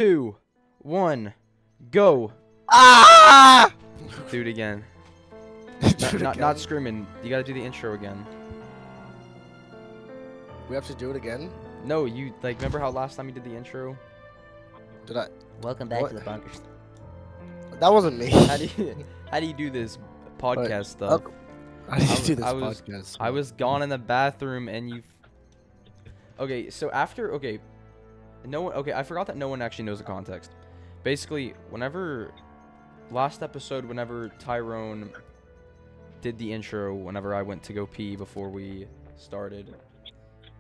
2, 1, go. Ah! Do it again. Not screaming. You gotta do the intro again. We have to do it again? No, you remember how last time you did the intro? Did I? Welcome back What? to the bunkers. That wasn't me. How do you do this podcast stuff? How did you do this I was- podcast? I was gone in the bathroom and you. Okay, so after no one. Okay, I forgot that no one actually knows the context. Basically, last episode, whenever Tyrone did the intro, whenever I went to go pee before we started,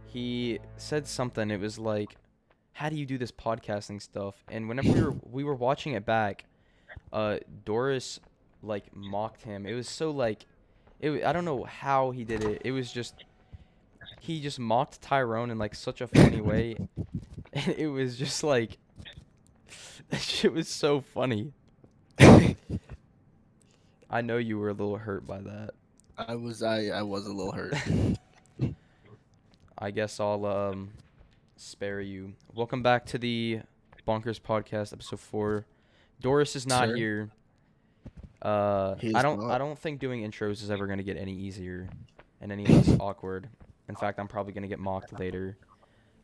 he said something. It was like, "How do you do this podcasting stuff?" And whenever we were watching it back, Doris mocked him. It was so I don't know how he did it. It was just he just mocked Tyrone in such a funny way. And it was just that shit was so funny. I know you were a little hurt by that. I was a little hurt. I guess I'll spare you. Welcome back to the Bonkers Podcast, episode 4. Doris is not Sir? here. He's I not. don't think doing intros is ever gonna get any easier and any less awkward. In fact, I'm probably gonna get mocked later.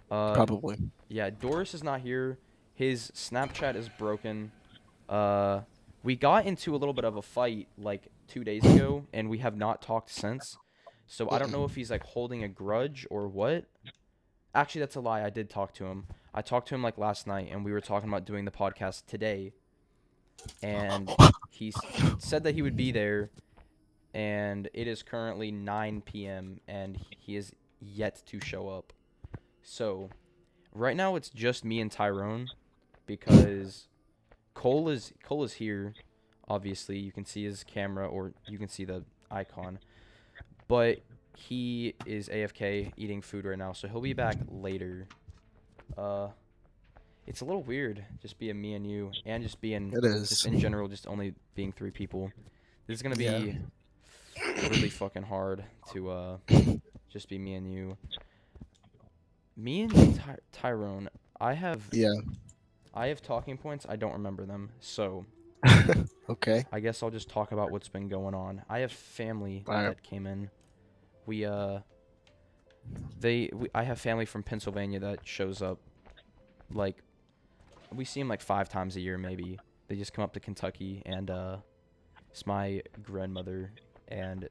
Probably. Yeah, Doris is not here. His Snapchat is broken. We got into a little bit of a fight 2 days ago, and we have not talked since. So I don't know if he's holding a grudge or what. Actually, that's a lie. I did talk to him. I talked to him last night, and we were talking about doing the podcast today. And he said that he would be there, and it is currently 9 p.m. and he is yet to show up. So right now it's just me and Tyrone because Cole is here. Obviously, you can see his camera or you can see the icon, but he is AFK eating food right now, so he'll be back later. It's a little weird just being me and you, and just being It is. just in general, just only being 3 people. This is gonna be really fucking hard to just be me and you. Me and Tyrone, I have talking points. I don't remember them, so Okay. I guess I'll just talk about what's been going on. I have family that came in. I have family from Pennsylvania that shows up. We see them 5 times a year maybe. They just come up to Kentucky, and it's my grandmother and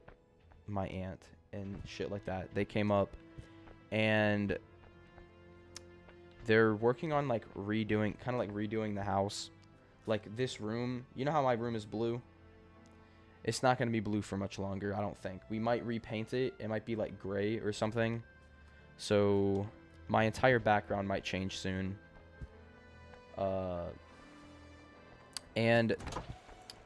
my aunt and shit like that. They came up, and they're working on redoing the house. This room, you know how my room is blue? It's not going to be blue for much longer, I don't think. We might repaint it. It might be gray or something. So my entire background might change soon. And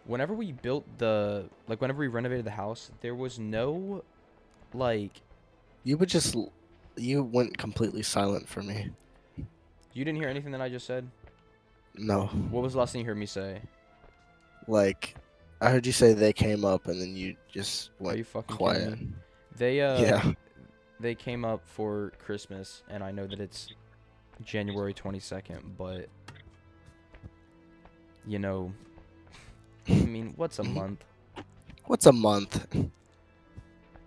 whenever we built whenever we renovated the house, there was no You went completely silent for me. you didn't hear anything that I just said? No. What was the last thing you heard me say? I heard you say they came up and then you just Are went you fucking quiet. kidding me? They Yeah. they came up for Christmas, and I know that it's January 22nd, but I mean, what's a month? What's a month?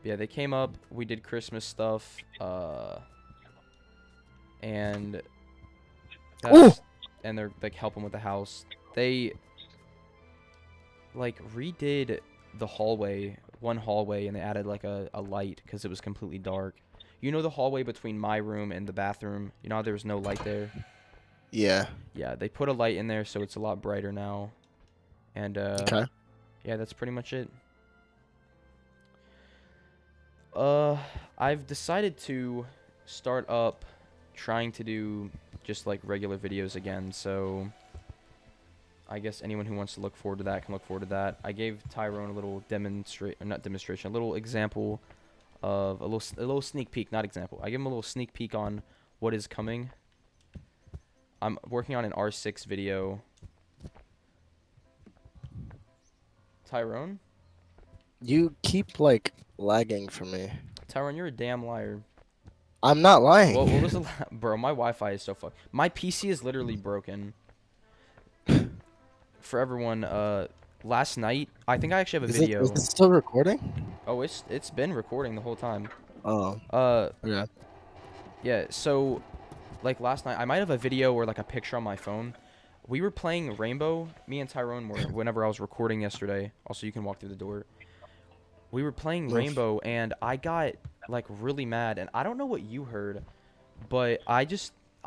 Yeah, they came up, we did Christmas stuff, and and they're helping with the house. They redid the one hallway, and they added a light because it was completely dark. You know the hallway between my room and the bathroom? You know how there was no light there? Yeah. Yeah, they put a light in there, so it's a lot brighter now. And Okay. yeah, that's pretty much it. I've decided to start up trying to do just regular videos again, so I guess anyone who wants to look forward to that can look forward to that. I gave Tyrone a little a little example of a little sneak peek, not example. I gave him a little sneak peek on what is coming. I'm working on an R6 video. Tyrone? You keep lagging for me. Tyrone, you're a damn liar. I'm not lying. What was the bro? My Wi-Fi is so fucked. My PC is literally broken. for everyone, last night, I think I actually have a Is video. it still recording? Oh, it's been recording the whole time. Oh, Uh, okay. yeah, so, like, last night, I might have a video or, like, a picture on my phone. We were playing Rainbow, me and Tyrone were, whenever I was recording yesterday. Also, you can walk through the door. We were playing Oof. Rainbow, and I got, like, really mad, and I don't know what you heard, but I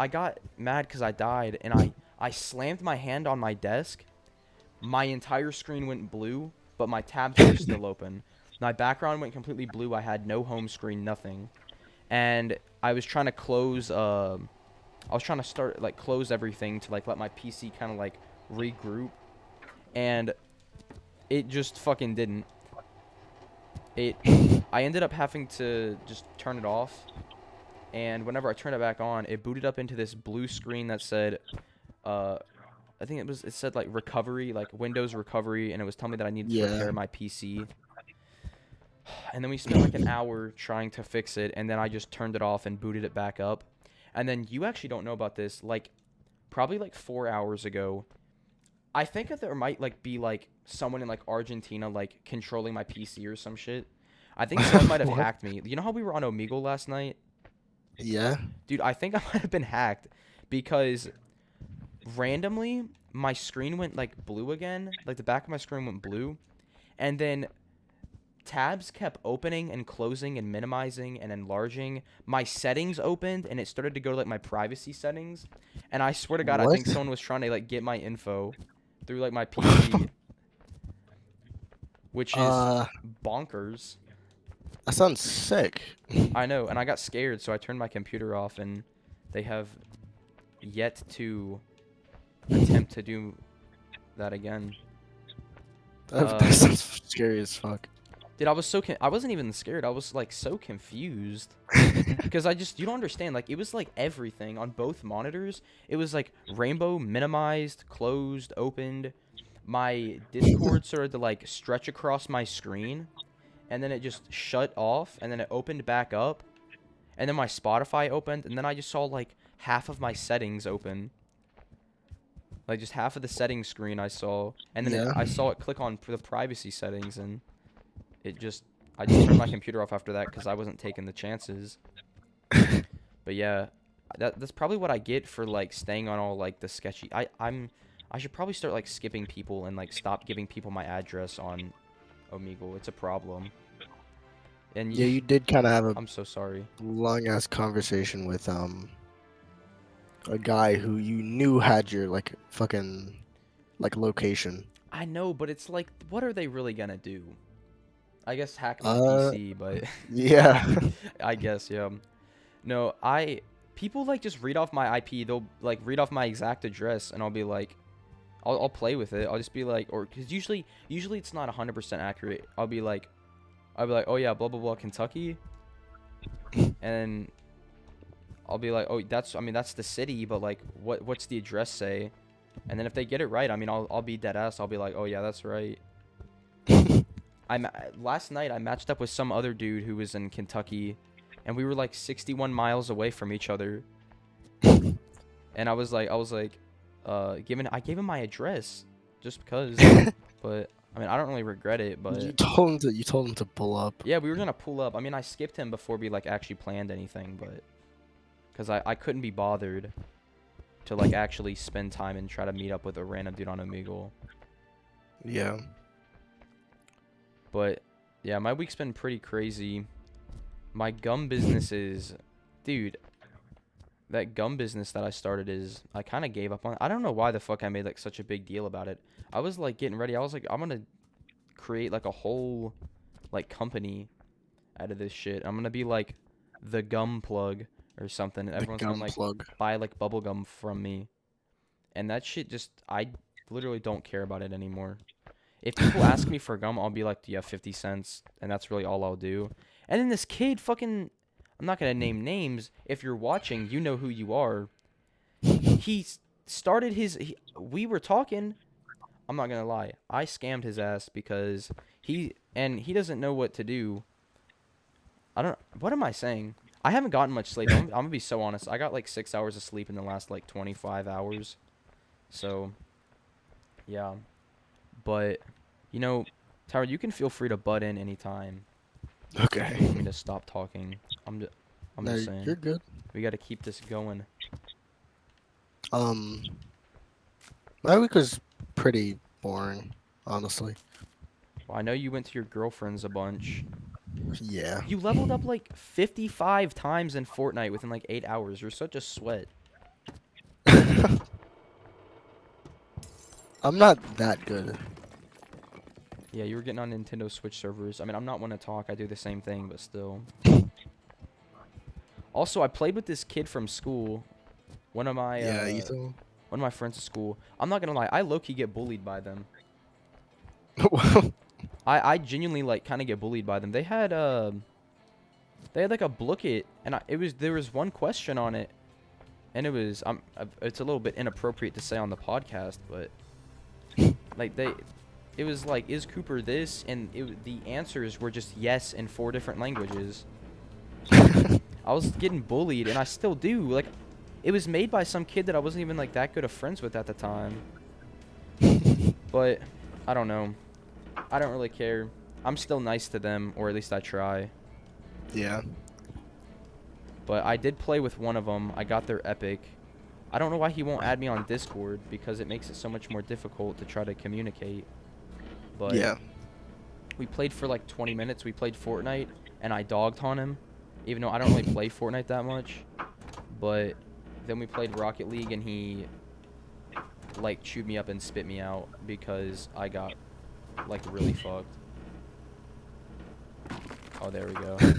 got mad because I died, and I slammed my hand on my desk. My entire screen went blue, but my tabs were still open. My background went completely blue. I had no home screen, nothing. And I was trying to close, I was trying to start, like, close everything to, like, let my PC kind of, like, regroup. And it just fucking didn't. I ended up having to just turn it off. And whenever I turned it back on, it booted up into this blue screen that said, I think it said like recovery, like Windows recovery, and it was telling me that I needed to Yeah. repair my PC. And then we spent like an hour trying to fix it, and then I just turned it off and booted it back up. And then you actually don't know about this, like probably like 4 hours ago, I think that there might like be like someone in like Argentina like controlling my PC or some shit. I think someone might have What? hacked me. You know how we were on Omegle last night? Yeah. Dude, I think I might have been hacked because randomly my screen went like blue again, like the back of my screen went blue, and then tabs kept opening and closing and minimizing and enlarging. My settings opened and it started to go to like my privacy settings, and I swear to God, I What? think someone was trying to like get my info through like my PC, which is Uh, bonkers. that sounds sick. I know, and I got scared, so I turned my computer off, and they have yet to attempt to do that again. That sounds scary as fuck. Dude, I wasn't even scared. I was like so confused because you don't understand. Like it was like everything on both monitors. It was like rainbow minimized, closed, opened. My Discord started to like stretch across my screen, and then it just shut off, and then it opened back up, and then my Spotify opened, and then I just saw like half of my settings open. Like just half of the settings screen I saw, and then Yeah. I saw it click on the privacy settings, and I just turned my computer off after that because I wasn't taking the chances. But yeah, that's probably what I get for like staying on all like the sketchy. I should probably start like skipping people and like stop giving people my address on Omegle. It's a problem. And Yeah, you did kind of have a I'm so sorry. long ass conversation with a guy who you knew had your like fucking like location. I know, but it's like, what are they really gonna do? I guess hack my Uh, PC, but yeah. I guess yeah. No, people like just read off my IP. They'll like read off my exact address, and I'll be like, I'll play with it. I'll just be like, or because usually it's not 100% accurate. I'll be like, oh yeah, blah blah blah, Kentucky, and I'll be like, oh that's the city, but like what's the address say? And then if they get it right, I mean I'll be dead ass. I'll be like, oh yeah, that's right. Last night I matched up with some other dude who was in Kentucky, and we were like 61 miles away from each other. And I was like, I gave him my address just because, but I mean I don't really regret it, but You told him to pull up. yeah, we were gonna pull up. I mean I skipped him before we like actually planned anything, but because I couldn't be bothered to like actually spend time and try to meet up with a random dude on Omegle. Yeah. But yeah, my week's been pretty crazy. My gum business is, dude, that gum business that I started I kind of gave up on. I don't know why the fuck I made like such a big deal about it. I was like getting ready. I was like, I'm gonna create like a whole like company out of this shit. I'm gonna be like the gum plug or something. The Everyone's gum gonna like plug. buy like bubble gum from me. And that shit I literally don't care about it anymore. If people ask me for gum, I'll be like, do you have 50 cents? And that's really all I'll do. And then this kid fucking, I'm not going to name names. If you're watching, you know who you are. He started we were talking. I'm not going to lie. I scammed his ass because he doesn't know what to do. What am I saying? I haven't gotten much sleep. I'm going to be so honest. I got like 6 hours of sleep in the last like 25 hours. So Yeah, but you know, Tyrone, you can feel free to butt in anytime if you want me Okay. to stop talking. I'm just, I'm No, just you're saying good. we got to keep this going. Um, my week was pretty boring, honestly. Well, I know you went to your girlfriend's a bunch. Yeah. You leveled up like 55 times in Fortnite within like 8 hours. You're such a sweat. I'm not that good. Yeah, you were getting on Nintendo Switch servers. I mean, I'm not one to talk. I do the same thing, but still. Also, I played with this kid from school. One of my Yeah, uh, Ethan. one of my friends at school. I'm not gonna lie. I low-key get bullied by them. I genuinely like kind of get bullied by them. They had like a booklet, and there was one question on it, and it's a little bit inappropriate to say on the podcast, but like it was like, is Cooper this? And the answers were just yes in 4 different languages. I was getting bullied, and I still do. Like, it was made by some kid that I wasn't even like that good of friends with at the time. But I don't know. I don't really care. I'm still nice to them, or at least I try. Yeah. But I did play with one of them. I got their epic. I don't know why he won't add me on Discord, because it makes it so much more difficult to try to communicate. But Yeah. we played for like 20 minutes. We played Fortnite, and I dogged on him, even though I don't really play Fortnite that much. But then we played Rocket League, and he like chewed me up and spit me out because I got like really fucked. Oh, there we go. But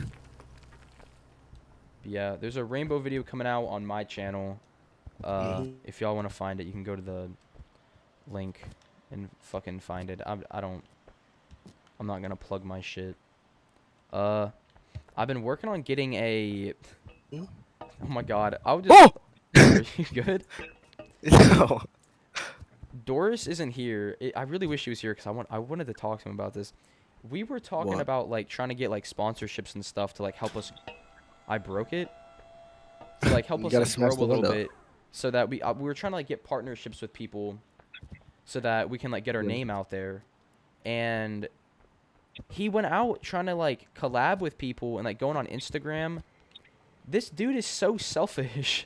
yeah, there's a rainbow video coming out on my channel. Mhm. If y'all want to find it, you can go to the link and fucking find it. I'm not gonna plug my shit. I've been working on getting a. Mm. Oh my god, I would just. Oh! Are you good? No. Doris isn't here. I really wish he was here because I wanted to talk to him about this. We were talking What? about like trying to get like sponsorships and stuff to like help us. I broke it. To like help You us gotta like grow smash a the little window. bit, so that we were trying to like get partnerships with people, so that we can like get our Yeah. name out there. And he went out trying to like collab with people and like going on Instagram. This dude is so selfish.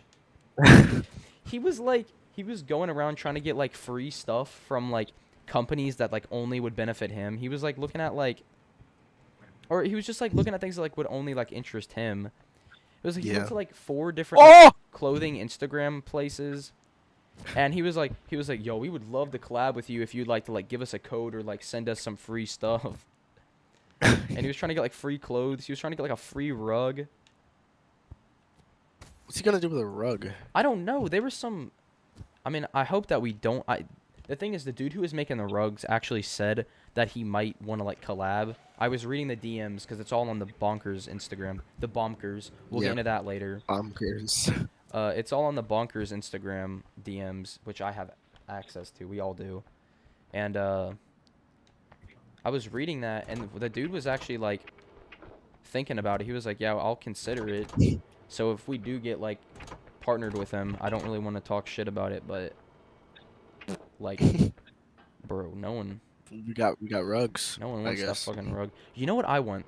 He was going around trying to get like free stuff from like companies that like only would benefit him. He was like looking at like, or he was just like looking at things that like would only like interest him. It was like he went Yeah. to like 4 different like, Oh! clothing Instagram places, and he was like, yo, we would love to collab with you if you'd like to like give us a code or like send us some free stuff. And he was trying to get like free clothes. He was trying to get like a free rug. What's he gonna do with a rug? I don't know. There was some. I mean, I hope that we don't. The thing is, the dude who was making the rugs actually said that he might want to like collab. I was reading the DMs because it's all on the Bonkers Instagram. The Bonkers. We'll get Yep. into that later. Bonkers. It's all on the Bonkers Instagram DMs, which I have access to. We all do. And I was reading that, and the dude was actually like thinking about it. He was like, "Yeah, I'll consider it." So if we do get like partnered with him, I don't really want to talk shit about it, but like, bro, no one we got rugs. I wants that guess. fucking rug. You know what I want?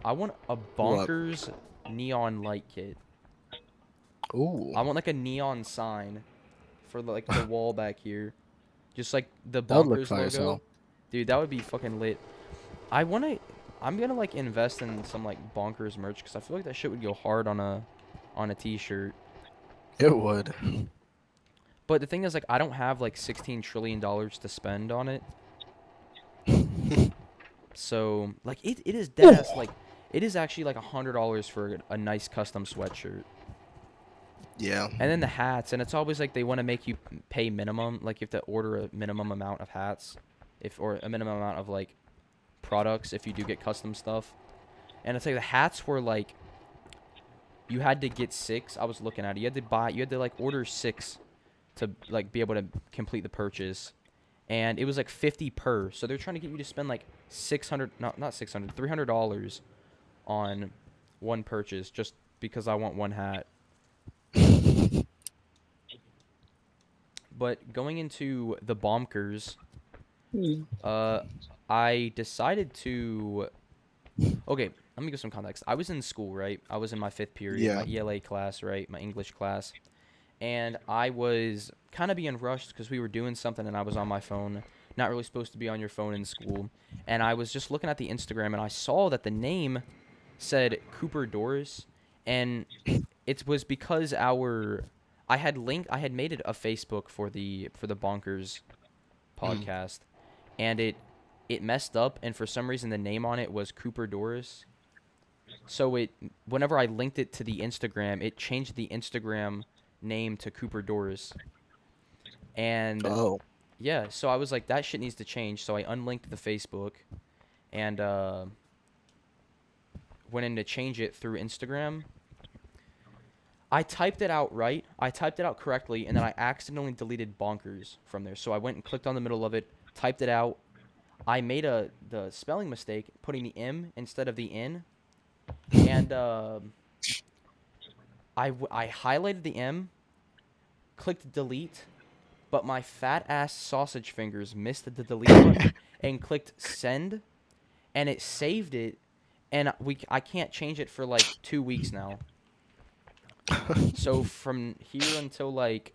I want a What? Bonkers neon light kit. Ooh. I want like a neon sign for like the wall back here, just like the That would look Bonkers fire as logo. hell. Dude, that would be fucking lit. I'm gonna like invest in some like Bonkers merch because I feel like that shit would go hard on a t-shirt. It would. But the thing is, like, I don't have like $16 trillion to spend on it. So like it is dead ass, like it is actually like $100 for a nice custom sweatshirt. Yeah. And then the hats, and it's always like they want to make you pay minimum, like you have to order a minimum amount of hats, or a minimum amount of like products if you do get custom stuff. And it's like the hats were like, you had to get 6. I was looking at it. You had to like order 6 to like be able to complete the purchase. And it was like 50 per. So they're trying to get you to spend like $300 on one purchase just because I want one hat. But going into the Bonkers, Uh, I decided to. Okay, let me give some context. I was in school, right? I was in my 5th period, my Yeah. ELA class, right? My English class. And I was kind of being rushed because we were doing something and I was on my phone. Not really supposed to be on your phone in school. And I was just looking at the Instagram and I saw that the name said Cooper Doris. And it was because I had made it a Facebook for the Bonkers Mm. podcast, and it messed up, and for some reason the name on it was Cooper Doris. So whenever I linked it to the Instagram, it changed the Instagram name to Cooper Doris. And Oh. yeah, so I was like, that shit needs to change. So I unlinked the Facebook and went in to change it through Instagram. I typed it out right. I typed it out correctly, and then I accidentally deleted bonkers from there. So I went and clicked on the middle of it, typed it out. I made the spelling mistake, putting the M instead of the N, and I highlighted the M, clicked delete, but my fat ass sausage fingers missed the delete button and clicked send, and it saved it, and I can't change it for like 2 weeks now. So from here until like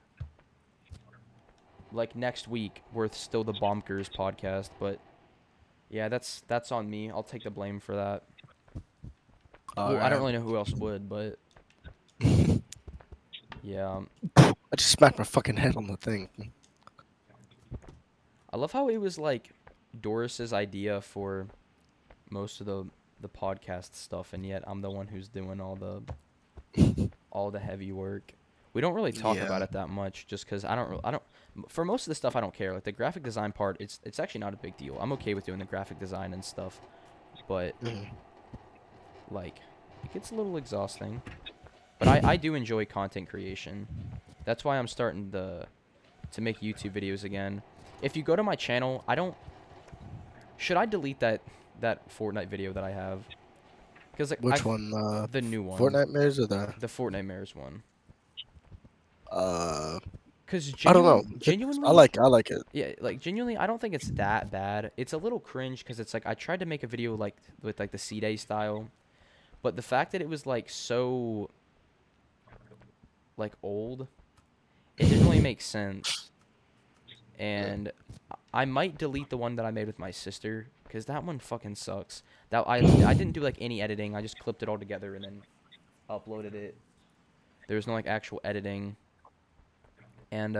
next week, we're still the Bonkers podcast, but yeah, that's on me. I'll take the blame for that. All Well, I don't right. really know who else would, but yeah. I just smacked my fucking head on the thing. I love how it was like Doris's idea for most of the podcast stuff, and yet I'm the one who's doing all the heavy work. We don't really talk Yeah. about it that much, just because I don't. For most of the stuff, I don't care. Like the graphic design part, it's actually not a big deal. I'm okay with doing the graphic design and stuff, but Mm. like it gets a little exhausting. But I do enjoy content creation. That's why I'm starting to make YouTube videos again. If you go to my channel, I don't. Should I delete that Fortnite video that I have? Because like Which one? the new one, Fortnite Mares or the? the Fortnite Mares one. Uh, Because I don't know. genuinely, I like it. yeah, like genuinely, I don't think it's that bad. It's a little cringe because it's like I tried to make a video like with like the C-Day style, but the fact that it was like so like old, it didn't really make sense. And I might delete the one that I made with my sister because that one fucking sucks. That I didn't do like any editing. I just clipped it all together and then uploaded it. There was no like actual editing. And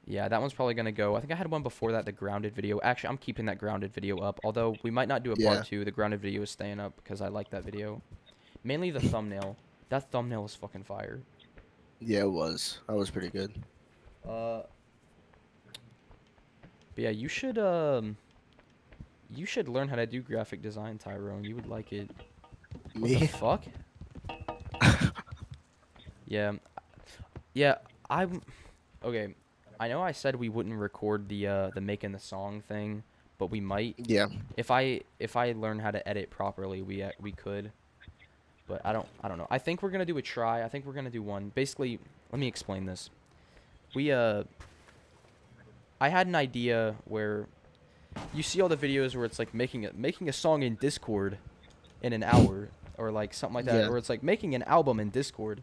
yeah, that one's probably gonna go. I think I had one before that, the grounded video. Actually, I'm keeping that grounded video up. Although we might not do a part Yeah. 2. The grounded video is staying up because I like that video. Mainly the thumbnail. That thumbnail is fucking fire. Yeah, it was. That was pretty good. But yeah, you should learn how to do graphic design, Tyrone. You would like it. What the Me? fuck? Yeah. Yeah, I'm okay. I know I said we wouldn't record the making the song thing, but we might. Yeah. If I learn how to edit properly, we could. But I don't know. I think we're going to do a try. I think we're going to do one. Basically, let me explain this. We I had an idea where you see all the videos where it's like making a song in Discord in an hour or like something like that, Yeah. or it's like making an album in Discord.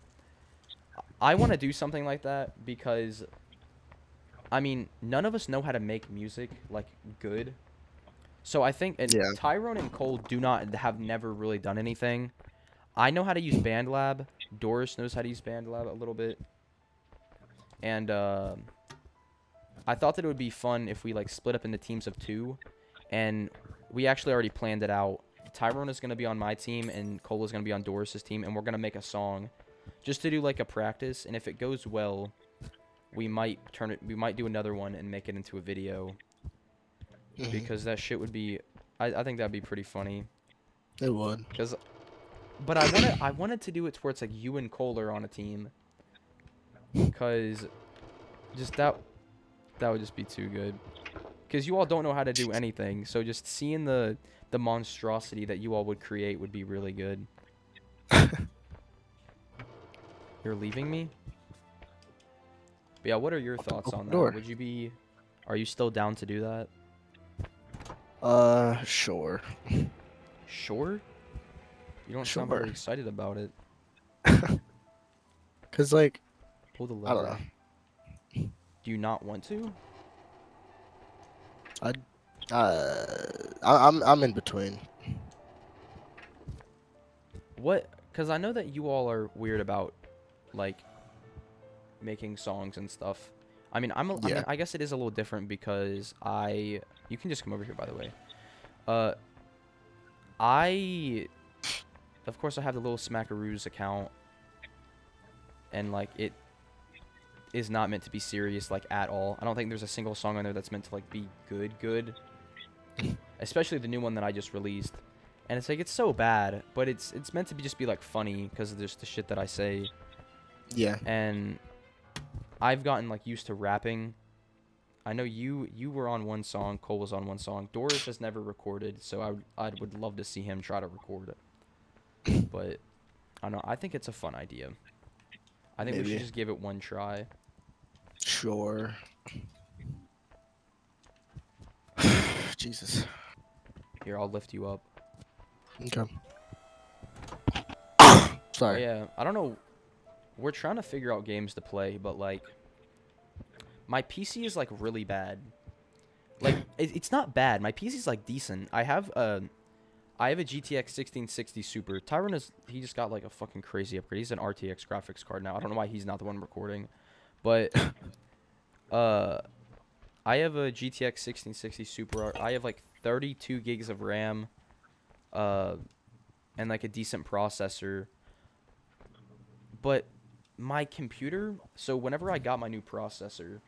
I want to do something like that because I mean, none of us know how to make music like good. So I think and Yeah. Tyrone and Cole do not have never really done anything. I know how to use BandLab. Doris knows how to use BandLab a little bit. And I thought that it would be fun if we like split up into teams of 2, and we actually already planned it out. Tyrone is going to be on my team and Cole is going to be on Doris's team, and we're going to make a song just to do like a practice, and if it goes well, we might do another one and make it into a video Mhm. because that shit would be I think that'd be pretty funny. It would. But I wanted to do it to where it's like you and Cole are on a team, cuz just that would just be too good. Because you all don't know how to do anything, so just seeing the monstrosity that you all would create would be really good. You're leaving me? But yeah, what are your thoughts Open on the that? door. Are you still down to do that? Sure. Sure. You don't sound Sure. very excited about it. Cause like, Pull the I don't lever. know. Do you not want to? I'm in between. What? Because I know that you all are weird about, like, making songs and stuff. I mean, I mean, Yeah. I guess it is a little different because you can just come over here, by the way. I, of course, I have the little Smackaroos account, and, like, it is not meant to be serious, like, at all. I don't think there's a single song on there that's meant to, like, be good. Especially the new one that I just released. And it's, like, it's so bad, but it's meant to be just be, like, funny because of just the shit that I say. Yeah. And I've gotten, like, used to rapping. I know you were on one song, Cole was on one song. Doris has never recorded, so I would love to see him try to record it. But I don't know, I think it's a fun idea. I think we should Maybe. just give it one try. Sure. Jesus. Here, I'll lift you up. Okay. Oh Sorry. yeah, I don't know. We're trying to figure out games to play, but like my PC is like really bad. Like it's not bad. My PC's like decent. I have a GTX 1660 Super. Tyrone he just got like a fucking crazy upgrade. He's an RTX graphics card now. I don't know why he's not the one recording. But I have a GTX 1660 Super. I have like 32 gigs of RAM and like a decent processor. But my computer, so whenever I got my new processor,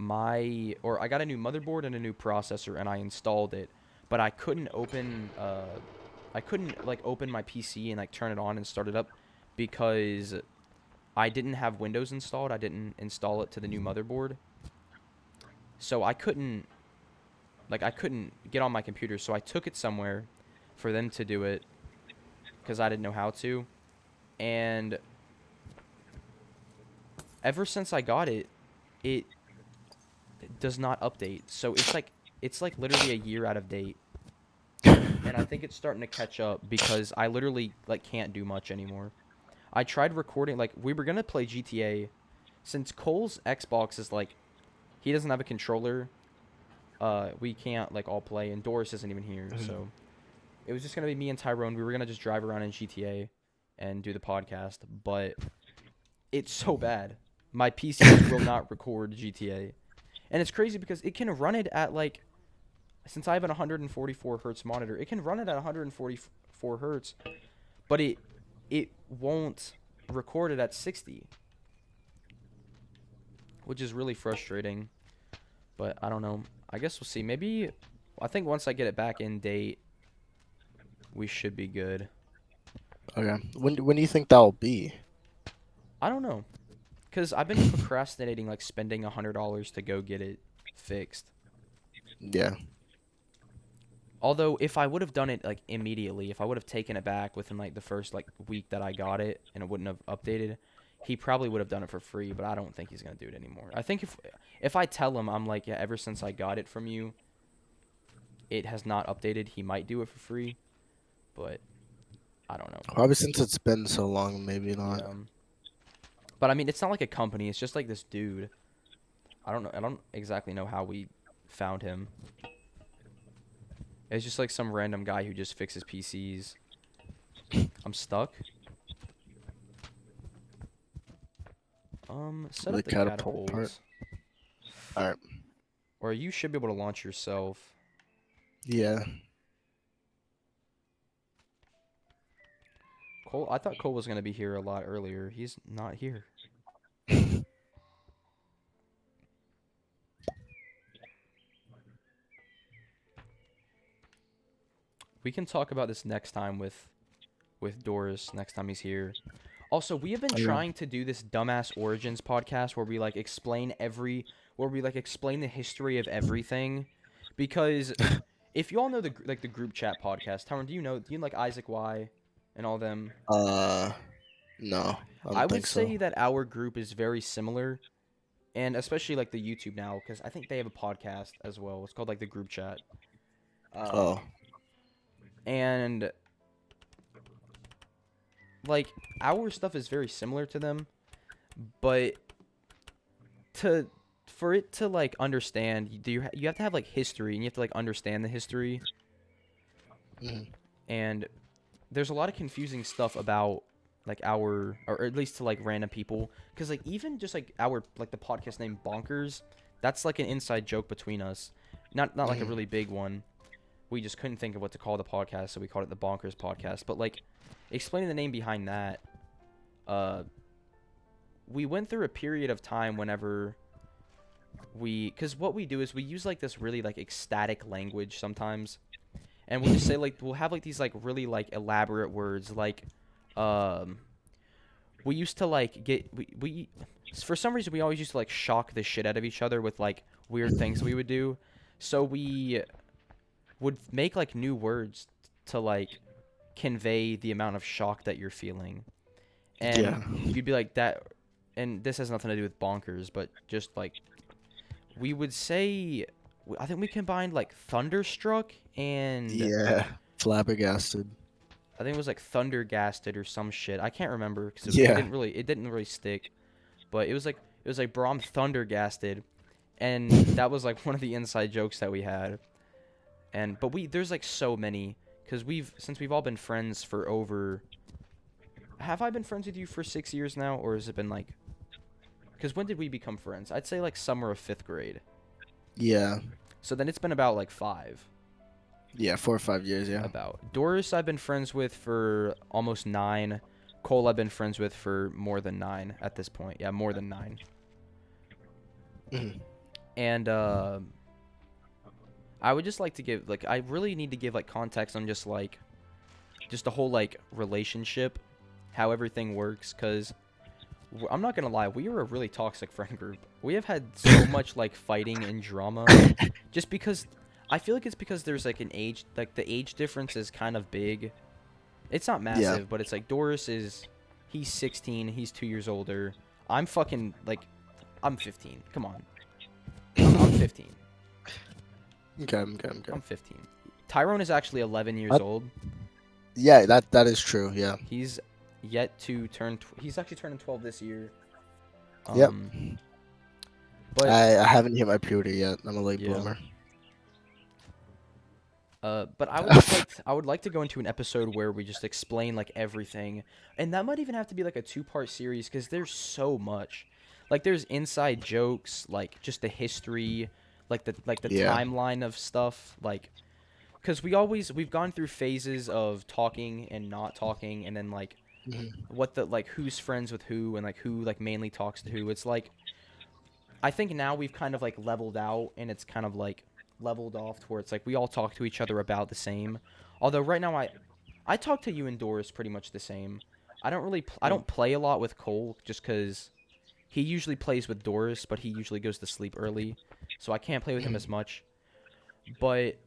I got a new motherboard and a new processor and I installed it, but I couldn't open like open my PC and like turn it on and start it up because I didn't have Windows installed. I didn't install it to the new motherboard. So I couldn't get on my computer, so I took it somewhere for them to do it cuz I didn't know how to. And ever since I got it, it does not update. So it's like literally a year out of date. And I think it's starting to catch up because I literally like can't do much anymore. I tried recording, like we were going to play GTA since Cole's Xbox is like he doesn't have a controller. We can't like all play and Doris isn't even here. So it was just going to be me and Tyrone. We were going to just drive around in GTA and do the podcast, but it's so bad. My PC will not record GTA. And it's crazy because it can run it at like, since I have an 144 hertz monitor, it can run it at 144 hertz, but it won't record it at 60, which is really frustrating. But I don't know. I guess we'll see. Maybe I think once I get it back in date, we should be good. Okay. When do you think that'll be? I don't know, cause I've been procrastinating like spending $100 to go get it fixed. Yeah. Although, if I would have done it, like, immediately, if I would have taken it back within, like, the first, like, week that I got it and it wouldn't have updated, he probably would have done it for free, but I don't think he's going to do it anymore. I think if I tell him, I'm like, yeah, ever since I got it from you, it has not updated, he might do it for free, but I don't know. Probably since it's been so long, maybe not. Yeah. But, I mean, it's not like a company. It's just, like, this dude. I don't know. I don't exactly know how we found him. It's just like some random guy who just fixes PCs. I'm stuck. Set The up the catapult part. catapults. Alright. Or you should be able to launch yourself. Yeah. Cole, I thought Cole was going to be here a lot earlier. He's not here. We can talk about this next time with Doris next time he's here. Also, we have been trying to do this dumbass origins podcast where we like explain the history of everything, because if you all know the group chat podcast, Tyrone, do you like Isaac Y and all them? No. I I don't would think so. say that our group is very similar and especially like the YouTube now, because I think they have a podcast as well. It's called like the group chat. Oh. And like our stuff is very similar to them, but to for it to like understand, you have to have like history, and you have to like understand the history. Mhm. And there's a lot of confusing stuff about like our, or at least to like random people, because like even just like our, like the podcast name Bonkers, that's like an inside joke between us, not like a Mhm. really big one. We just couldn't think of what to call the podcast, so we called it the Bonkers Podcast. But like explaining the name behind that, uh we went through a period of time whenever because what we do is we use like this really like ecstatic language sometimes, and we'll just say like we'll have like these like really like elaborate words like um we used to like we for some reason we always used to like shock the shit out of each other with like weird things we would do. So we would make like new words to like convey the amount of shock that you're feeling. And Yeah. you'd be like that, and this has nothing to do with bonkers, but just like we would say, I think we combined like thunderstruck and Yeah. Flabbergasted. I think it was like thundergasted or some shit. I can't remember because Yeah. it didn't really stick, but it was like Brom thundergasted, and that was like one of the inside jokes that we had. And but there's like so many, because since we've all been friends for over. Have I been friends with you for 6 years now, or has it been like? Because when did we become friends? I'd say like summer of 5th grade. Yeah. So then it's been about like 5. Yeah. 4 or 5 years. Yeah. About Doris, I've been friends with for almost 9. Cole, I've been friends with for more than 9 at this point. Yeah, more than 9. Mhm. And I would just like to give like I really need to give like context on just the whole like relationship, how everything works, because I'm not gonna lie, we are a really toxic friend group. We have had so much like fighting and drama, just because I feel like it's because there's like the age difference is kind of big. It's not Yeah. massive, but it's like he's 16, he's 2 years older. I'm fucking like, I'm 15. Come on, I'm 15. Okay. Okay. Okay. I'm 15. Tyrone is actually 11 years I, old. yeah. That is true. Yeah. He's yet to turn. He's actually turning 12 this year. Yep. But I haven't hit my puberty yet. I'm a late yeah. bloomer. But I would like to go into an episode where we just explain like everything, and that might even have to be like a 2-part series because there's so much. Like there's inside jokes, like just the history, like the Yeah. timeline of stuff, like because we've gone through phases of talking and not talking, and then like Mhm. who's friends with who, and like who like mainly talks to who. It's like I think now we've kind of like leveled out, and it's kind of like leveled off to where it's like we all talk to each other about the same. Although right now I talk to you and Doris pretty much the same. I don't play a lot with Cole just because he usually plays with Doris, but he usually goes to sleep early, so I can't play with him as much. But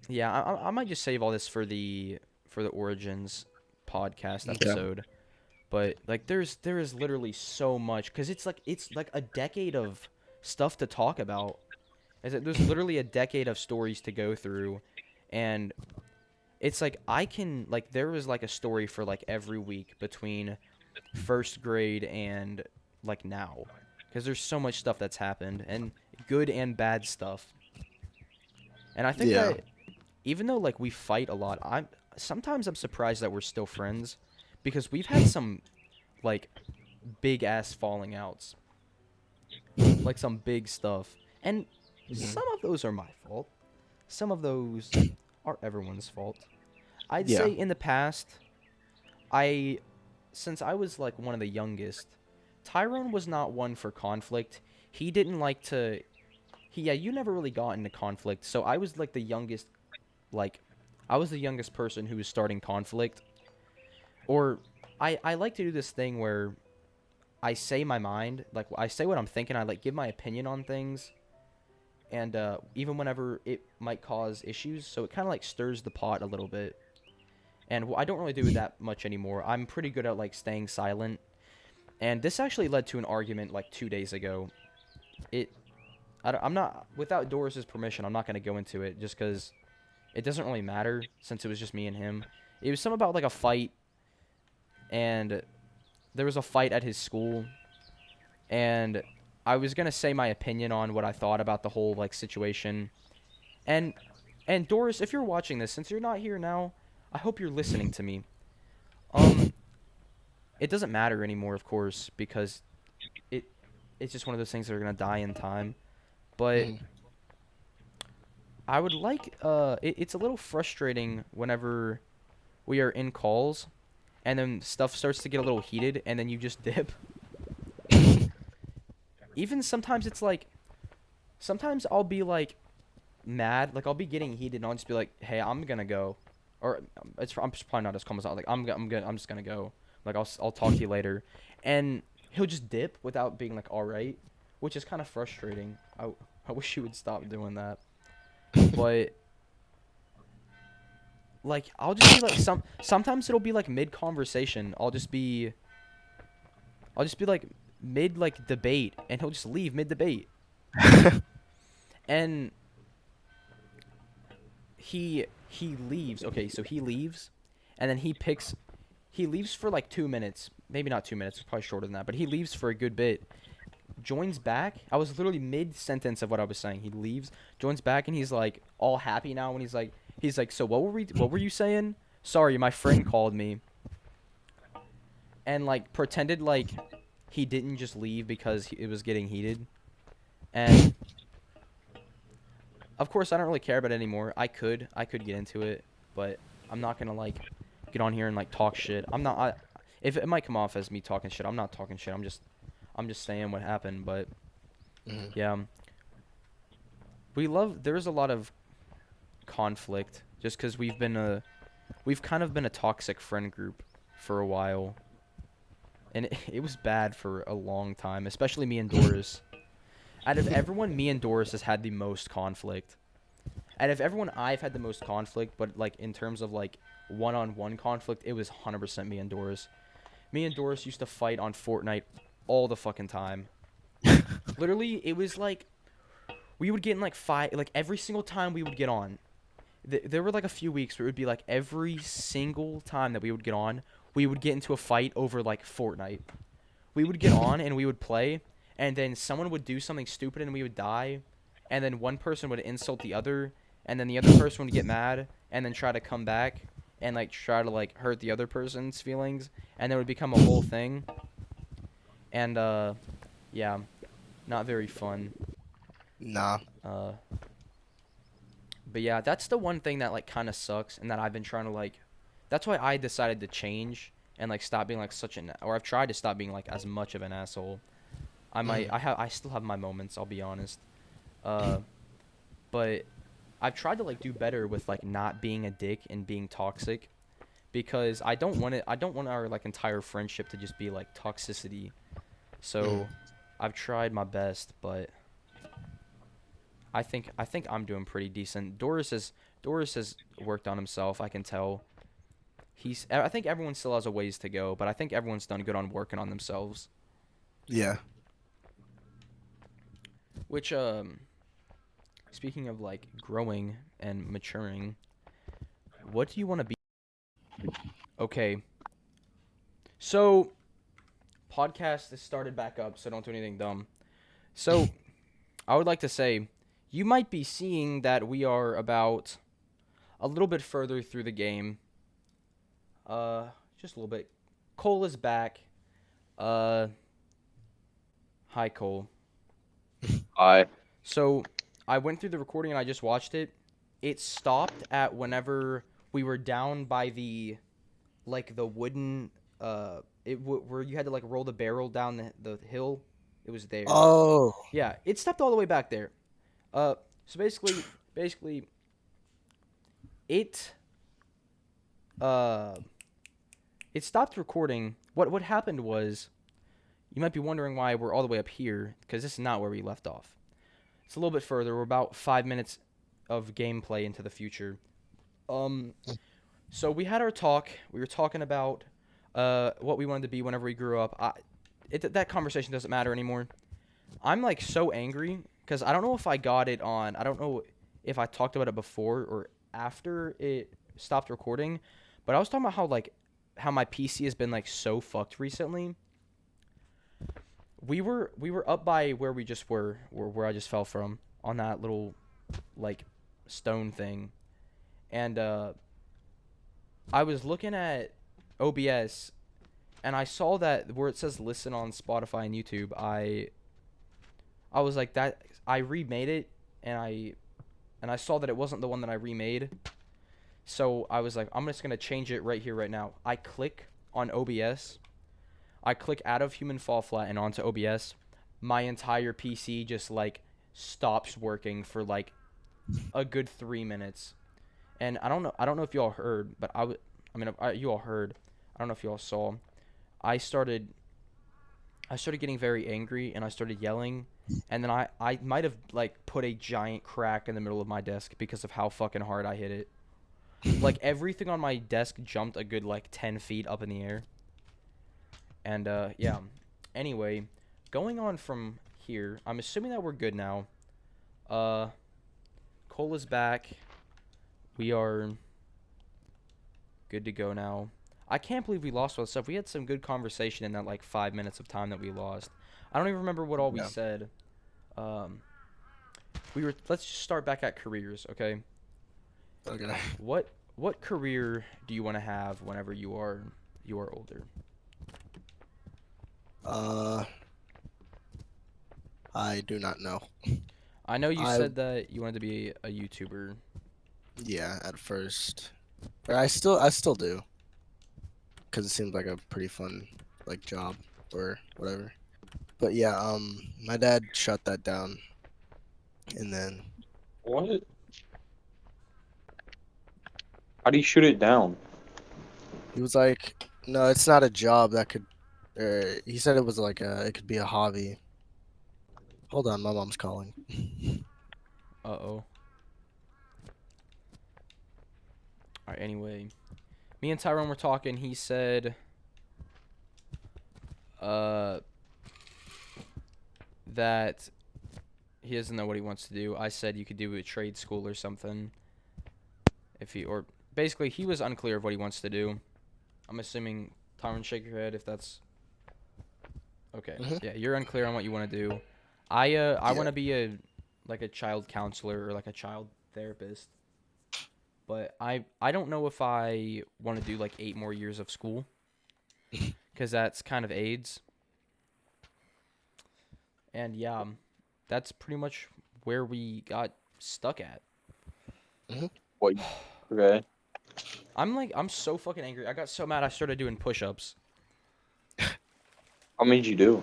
yeah, I might just save all this for the Origins podcast Okay. episode. But like there is literally so much, because it's like a decade of stuff to talk about. There's literally a decade of stories to go through, and it's like there was like a story for like every week between 1st grade and like now, because there's so much stuff that's happened, and good and bad stuff. And I think Yeah. that even though like we fight a lot, I'm surprised that we're still friends, because we've had some like big ass falling outs, like some big stuff, and Mhm. some of those are my fault. Some of those are everyone's fault. I'd say Yeah. in the past, I since I was like one of the youngest, Tyrone was not one for conflict. He didn't like to. Yeah, you never really got into conflict, so I was like the youngest. Like, I was the youngest person who was starting conflict. Or I like to do this thing where I say my mind, like I say what I'm thinking. I like give my opinion on things, and even whenever it might cause issues, so it kind of like stirs the pot a little bit. And I don't really do it that much anymore. I'm pretty good at like staying silent. And this actually led to an argument like 2 days ago. I'm not, without Doris's permission, I'm not going to go into it just because it doesn't really matter since it was just me and him. It was something about like a fight, and there was a fight at his school, and I was going to say my opinion on what I thought about the whole like situation. And Doris, if you're watching this, since you're not here now, I hope you're listening to me. It doesn't matter anymore, of course, because it's just one of those things that are going to die in time. But I would like it's a little frustrating whenever we are in calls and then stuff starts to get a little heated and then you just dip. Even sometimes it's like sometimes I'll be like mad, like I'll be getting heated and I'll just be like, "Hey, I'm going to go." Or I'm just probably not as calm as I like I'm just going to go. Like I'll talk to you later. And he'll just dip without being like, "All right," which is kind of frustrating. I wish he would stop doing that. But like I'll just be like sometimes it'll be like mid conversation. I'll just be like mid like debate and he'll just leave mid debate. And he leaves. Okay, so he leaves and then he leaves for like 2 minutes. Maybe not 2 minutes, probably shorter than that, but he leaves for a good bit. Joins back. I was literally mid sentence of what I was saying. He leaves, joins back, and he's like all happy now. And he's like, so what were you saying? Sorry, my friend called me. And like pretended like he didn't just leave because it was getting heated. And of course, I don't really care about it anymore. I could get into it, but I'm not gonna like get on here and like talk shit. If it might come off as me talking shit, I'm not talking shit. I'm just saying what happened, but yeah. There's a lot of conflict just because we've kind of been a toxic friend group for a while. And it was bad for a long time, especially me and Doris. Out of everyone, me and Doris has had the most conflict. Out of everyone, I've had the most conflict, but like in terms of like one-on-one conflict, it was 100% me and Doris. Me and Doris used to fight on Fortnite all the fucking time. Literally, it was like we would get in like fight like every single time we would get on. There were like a few weeks where it would be like every single time that we would get on, we would get into a fight over like Fortnite. We would get on and we would play, and then someone would do something stupid and we would die, and then one person would insult the other, and then the other person would get mad and then try to come back and like try to like hurt the other person's feelings, and it would become a whole thing. And yeah, not very fun. Nah. But yeah, that's the one thing that like kind of sucks, and that I've been trying to like. That's why I decided to change and like stop being like or I've tried to stop being like as much of an asshole. I still have my moments, I'll be honest. But I've tried to like do better with like not being a dick and being toxic, because I don't want our like entire friendship to just be like toxicity. So I've tried my best, but I think I'm doing pretty decent. Doris has worked on himself, I can tell. I think everyone still has a ways to go, but I think everyone's done good on working on themselves. Yeah. Which speaking of like growing and maturing, what do you want to be? Okay. So podcast is started back up, so don't do anything dumb. So I would like to say you might be seeing that we are about a little bit further through the game. Just a little bit. Cole is back. Hi, Cole. Hi. So I went through the recording and I just watched it. It stopped at whenever we were down by the wooden where you had to like roll the barrel down the hill. It was there. Oh. Yeah, it stopped all the way back there. So basically it stopped recording. What happened was, you might be wondering why we're all the way up here, because this is not where we left off. It's a little bit further. We're about 5 minutes of gameplay into the future. So we had our talk. We were talking about what we wanted to be whenever we grew up. that conversation doesn't matter anymore. I'm like so angry because I don't know if I got it on. I don't know if I talked about it before or after it stopped recording, but I was talking about how my PC has been like so fucked recently. We were up by where we just where I just fell from on that little like stone thing, and I was looking at OBS and I saw that where it says listen on Spotify and YouTube. I was like that. I remade it, and I saw that it wasn't the one that I remade. So I was like, I'm just gonna change it right here, right now. I click on OBS. I click out of human fall flat and onto OBS. My entire PC just like stops working for like a good 3 minutes. And I don't know if y'all heard, but you all heard. I don't know if y'all saw. I started getting very angry and I started yelling, and then I might have like put a giant crack in the middle of my desk because of how fucking hard I hit it. Like everything on my desk jumped a good like 10 feet up in the air. And yeah. Anyway, going on from here, I'm assuming that we're good now. Cole is back. We are good to go now. I can't believe we lost all this stuff. We had some good conversation in that like 5 minutes of time that we lost. I don't even remember what all we said. Let's just start back at careers, okay? Okay. What career do you want to have whenever you are older? I do not know. I know you said that you wanted to be a YouTuber. Yeah, at first, but I still do, because it seems like a pretty fun like job or whatever. But yeah, my dad shut that down, and then What? How do you shoot it down? he was like, "No, it's not a job that could." He said it was like it could be a hobby. Hold on, my mom's calling. Uh-oh. Alright, anyway. Me and Tyrone were talking. He said that he doesn't know what he wants to do. I said you could do a trade school or something. Or basically he was unclear of what he wants to do. I'm assuming Tyrone, shake your head if that's okay. Yeah, you're unclear on what you want to do. I want to be a child counselor or like a child therapist. But I don't know if I want to do like 8 more years of school, because that's kind of AIDS. And yeah, that's pretty much where we got stuck at. What? Okay. I'm so fucking angry. I got so mad I started doing push-ups. How many did you do?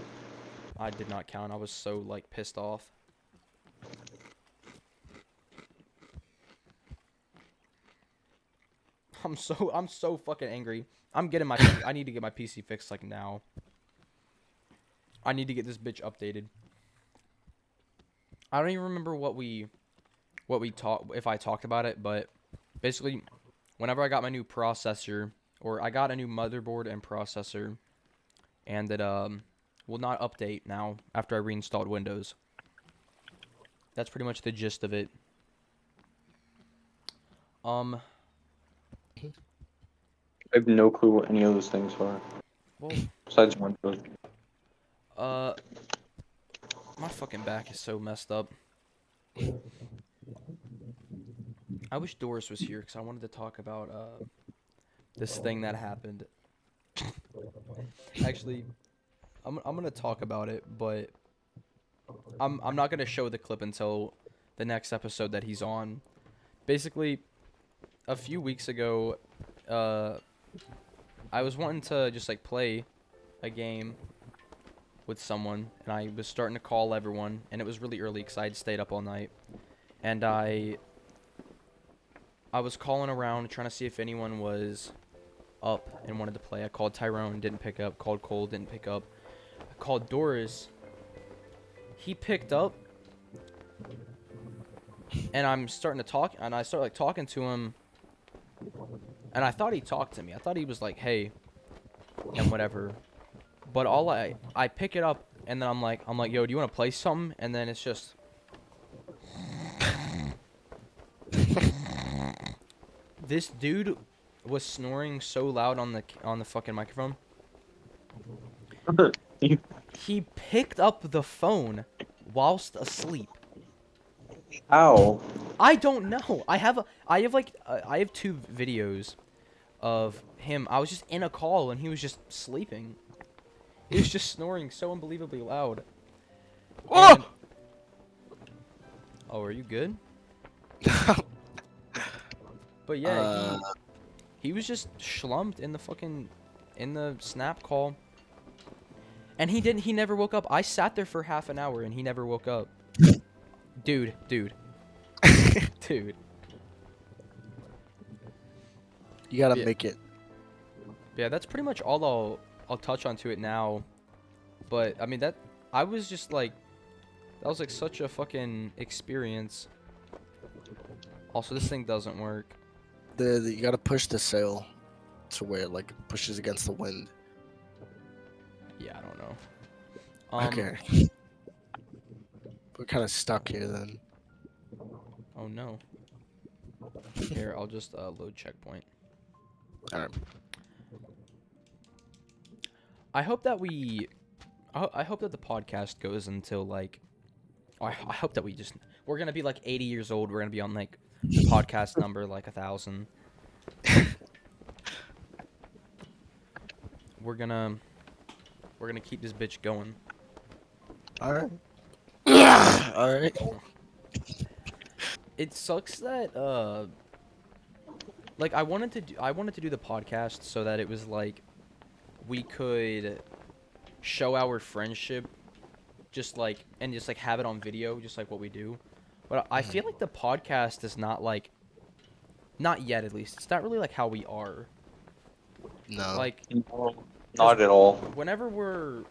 I did not count. I was so like pissed off. I'm so fucking angry. I need to get my PC fixed like now. I need to get this bitch updated. I don't even remember what we talked, if I talked about it, but basically whenever I got my new processor, or I got a new motherboard and processor, and it will not update now after I reinstalled Windows. That's pretty much the gist of it. I have no clue what any of those things are. Well, Besides Windows. my fucking back is so messed up. I wish Doris was here because I wanted to talk about this thing that happened. Actually, I'm gonna talk about it, but I'm not gonna show the clip until the next episode that he's on. Basically, a few weeks ago, I was wanting to just like play a game with someone, and I was starting to call everyone, and it was really early because I had stayed up all night, and I was calling around trying to see if anyone was up and wanted to play. I called Tyrone, didn't pick up. Called Cole, didn't pick up. I called Doris. He picked up, and I'm starting to talk, and I start like talking to him, and I thought he talked to me. I thought he was like, "Hey," and whatever. But all I pick it up and then I'm like, yo, do you want to play something? And then it's just this dude was snoring so loud on the fucking microphone. He picked up the phone whilst asleep. How? I don't know. I have two videos of him. I was just in a call and he was just sleeping. He was just snoring so unbelievably loud. And, oh, are you good? But yeah, he was just slumped in the snap call. And he never woke up. I sat there for half an hour and he never woke up. Dude. Dude. You gotta Yeah. make it. Yeah, that's pretty much all I'll touch onto it now. But I mean that was like such a fucking experience. Also, this thing doesn't work. You gotta push the sail to where it like pushes against the wind. Yeah, I don't know. Okay. We're kind of stuck here then. Oh no. Here, I'll just load checkpoint. Alright. I hope that I hope that the podcast goes until like I hope that we're gonna be like 80 years old. We're gonna be on like podcast number like 1,000. We're gonna keep this bitch going. Alright. Alright. It sucks that like I wanted to do the podcast so that it was like we could show our friendship just like have it on video, just like what we do. But I feel like the podcast is not yet, at least. It's not really like how we are. No. Like Not at all. whenever we're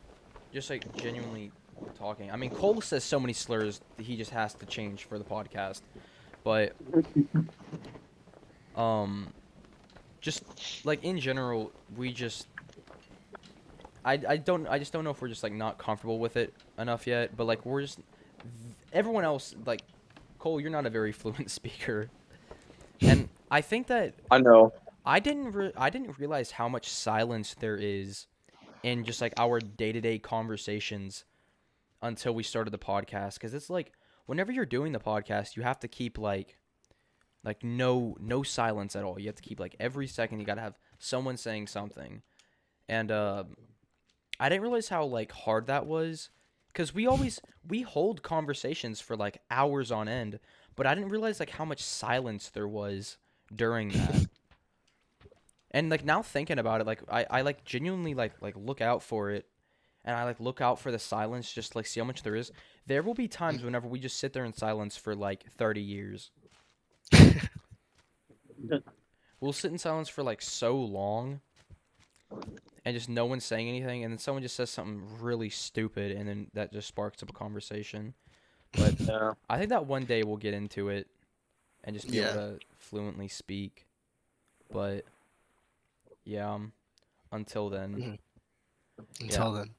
just like genuinely talking. I mean, Cole says so many slurs that he just has to change for the podcast. But just like in general, we just I just don't know if we're just like not comfortable with it enough yet, but like we're just everyone else, like Cole, you're not a very fluent speaker. And I think that I know. I didn't realize how much silence there is in just like our day-to-day conversations until we started the podcast, cuz it's like whenever you're doing the podcast, you have to keep like no silence at all. You have to keep like every second you got to have someone saying something. And I didn't realize how like hard that was, cuz we hold conversations for like hours on end, but I didn't realize like how much silence there was during that. And like now thinking about it, like I like genuinely like look out for it, and I like look out for the silence, just like see how much there is. There will be times whenever we just sit there in silence for like 30 years. We'll sit in silence for like so long, and just no one's saying anything, and then someone just says something really stupid, and then that just sparks up a conversation. But Yeah. I think that one day we'll get into it and just be able to fluently speak. But yeah, until then. Until then.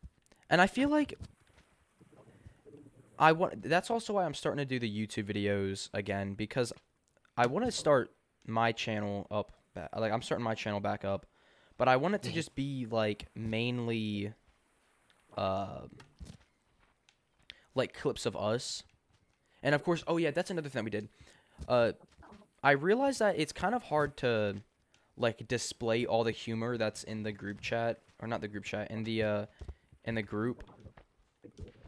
And I feel like that's also why I'm starting to do the YouTube videos again, because I want to start my channel up. Like I'm starting my channel back up, but I want it to just be like mainly like clips of us. And of course, oh yeah, that's another thing we did. I realized that it's kind of hard to like display all the humor that's in the group chat, or not the group chat, in the group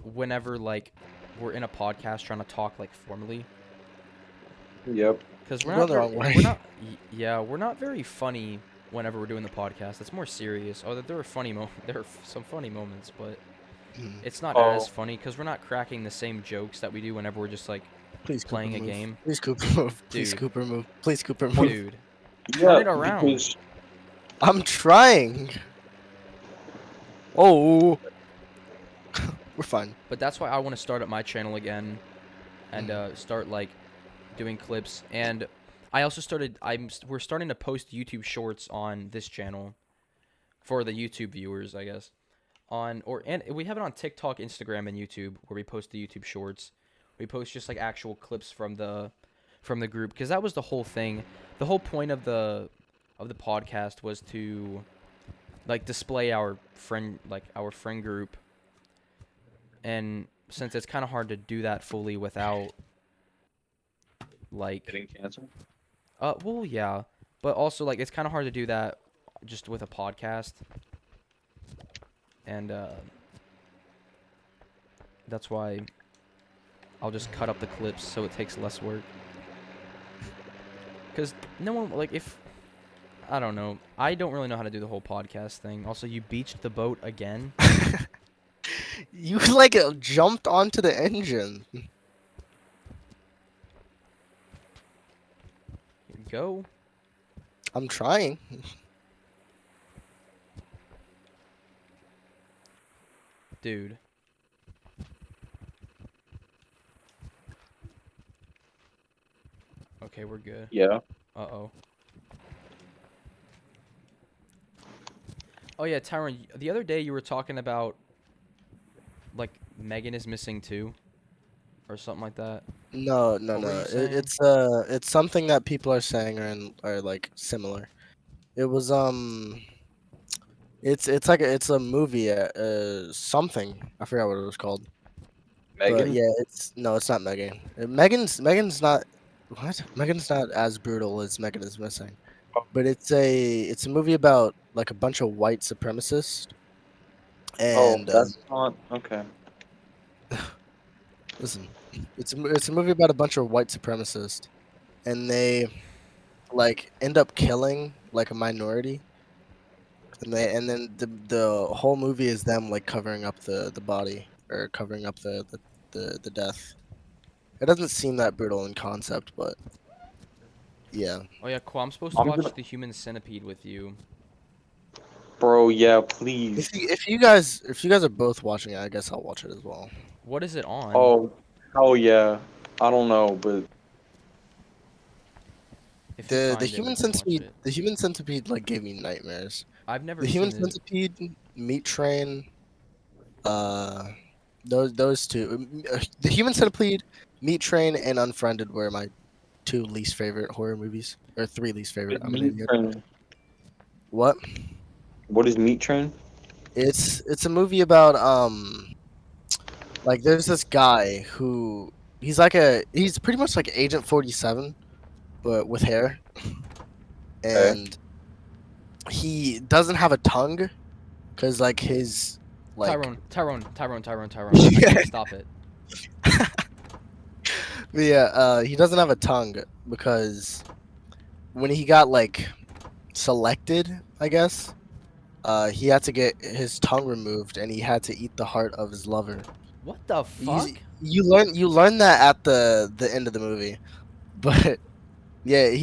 whenever like we're in a podcast trying to talk like formally. Yep. Because We're not very funny whenever we're doing the podcast. It's more serious. Oh, there are some funny moments, but it's not as funny because we're not cracking the same jokes that we do whenever we're just like Please playing Cooper, a move. game. Please Cooper move. Please Dude. Cooper move. Please Cooper move. Dude, Yeah, turn it around. because- I'm trying. Oh. We're fine. But that's why I want to start up my channel again, and start like doing clips. And I also we're starting to post YouTube shorts on this channel for the YouTube viewers, I guess. and we have it on TikTok, Instagram, and YouTube where we post the YouTube shorts. We post just like actual clips from the group because that was the whole thing. The whole point of the podcast was to like display our friend group, and since it's kind of hard to do that fully without like Getting canceled? well yeah, but also like it's kind of hard to do that just with a podcast, and that's why I'll just cut up the clips so it takes less work. Cause no one I don't know. I don't really know how to do the whole podcast thing. Also, you beached the boat again. You like jumped onto the engine. Here you go. I'm trying. Dude. Okay, we're good. Yeah. Uh-oh. Oh yeah, Tyrone, the other day you were talking about like Megan is missing too or something like that. No. What were you saying? It's something that people are saying are like similar. It was it's a movie something. I forgot what it was called. But Megan? yeah, it's not Megan. Megan's not what? Megan's not as brutal as Megan is missing. But it's a movie about like a bunch of white supremacists. Oh, And that's not okay. listen, it's a movie about a bunch of white supremacists, and they like end up killing like a minority, and then the whole movie is them like covering up the body or covering up the death. It doesn't seem that brutal in concept, but yeah. Oh yeah, cool. I'm supposed to I'm watch gonna- The Human Centipede with you. Bro, yeah, please. If you guys are both watching it, I guess I'll watch it as well. What is it on? Oh yeah. I don't know, but If you The find it, we Human can watch Centipede it. the Human Centipede like gave me nightmares. I've never The seen Human it. Centipede, Meat Train, those two. The Human Centipede, Meat Train, and Unfriended were my two least favorite horror movies, or three least favorite. I'm an Meat idiot. Train. What? What is Meat Train? It's a movie about like there's this guy who he's pretty much like Agent 47, but with hair, and he doesn't have a tongue, cause like his like Tyrone. I can't stop it. But yeah, he doesn't have a tongue because when he got like selected, I guess, he had to get his tongue removed and he had to eat the heart of his lover. What the fuck? You learn that at the end of the movie, but yeah,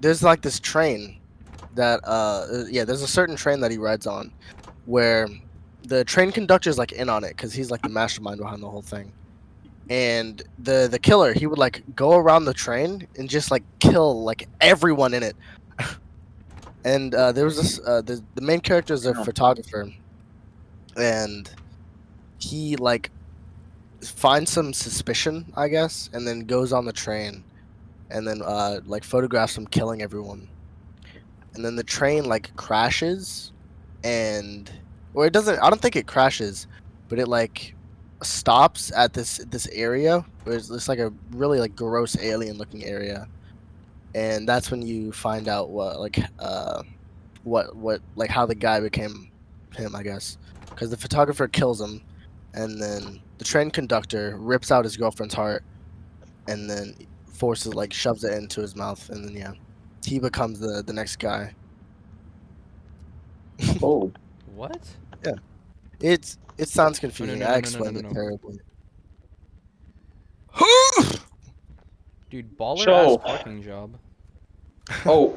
there's like this train that there's a certain train that he rides on, where the train conductor's like in on it because he's like the mastermind behind the whole thing. And the killer, he would like go around the train and just like kill like everyone in it. And there was this the main character is a photographer, and he like finds some suspicion, I guess, and then goes on the train, and then like photographs him killing everyone. And then the train like crashes, or it doesn't. I don't think it crashes, but it like stops at this area where it's like a really like gross alien looking area, and that's when you find out what like how the guy became him, I guess, because the photographer kills him, and then the train conductor rips out his girlfriend's heart, and then shoves it into his mouth, and then yeah, he becomes the next guy. Oh, What? It sounds confusing. I no, explained no. it terribly. Dude, baller So- ass parking job. oh.